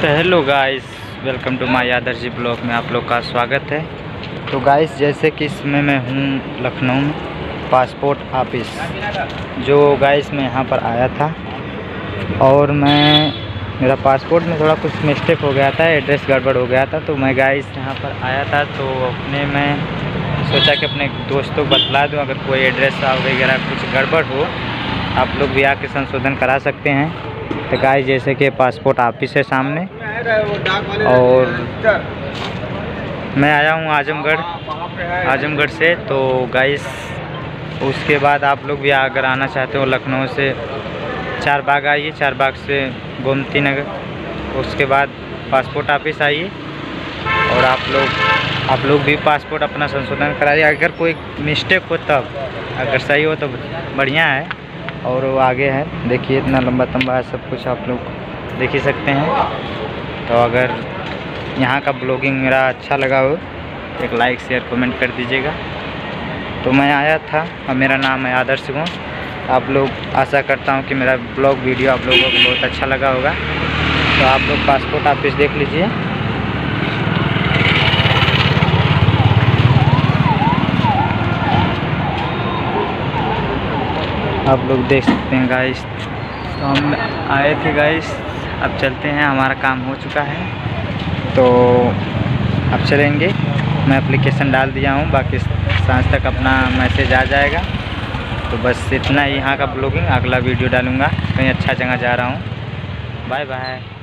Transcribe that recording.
तो hello guys, welcome to my Adarsh ji blog में आप लोग का स्वागत है। तो गाइस, जैसे कि इसमें मैं हूँ लखनऊ में पासपोर्ट ऑफिस, जो गाइस मैं यहाँ पर आया था और मेरा पासपोर्ट में थोड़ा कुछ मिस्टेक हो गया था, एड्रेस गड़बड़ हो गया था। तो मैं गाइस यहाँ पर आया था तो मैं सोचा कि अपने दोस्तों को बतला दूँ, अगर कोई एड्रेस वगैरह कुछ गड़बड़ हो आप लोग भी आके संशोधन करा सकते हैं। तो गाइस, जैसे कि पासपोर्ट ऑफिस है सामने और मैं आया हूँ आजमगढ़ से। तो गाइस, उसके बाद आप लोग भी अगर आना चाहते हो लखनऊ से चार बाग आइए, चार बाग से गोमती नगर, उसके बाद पासपोर्ट ऑफिस आइए और आप लोग भी पासपोर्ट अपना संशोधन कराइए। अगर कोई मिस्टेक हो तब, अगर सही हो तो बढ़िया है। और वो आगे है, देखिए इतना लंबा तंबा है, सब कुछ आप लोग देख ही सकते हैं। तो अगर यहाँ का ब्लॉगिंग मेरा अच्छा लगा हो एक लाइक शेयर कमेंट कर दीजिएगा। तो मैं आया था और मेरा नाम है आदर्श गुण। आप लोग, आशा करता हूँ कि मेरा ब्लॉग वीडियो आप लोगों को बहुत अच्छा लगा होगा। तो आप लोग पासपोर्ट ऑफिस देख लीजिए। आप लोग देख सकते हैं गाइस। तो हम आए थे गाइस, अब चलते हैं, हमारा काम हो चुका है तो अब चलेंगे। मैं एप्लीकेशन डाल दिया हूँ, बाकी सांझ तक अपना मैसेज आ जाएगा। तो बस इतना ही यहाँ का ब्लॉगिंग, अगला वीडियो डालूँगा, कहीं अच्छा जगह जा रहा हूँ। Bye bye.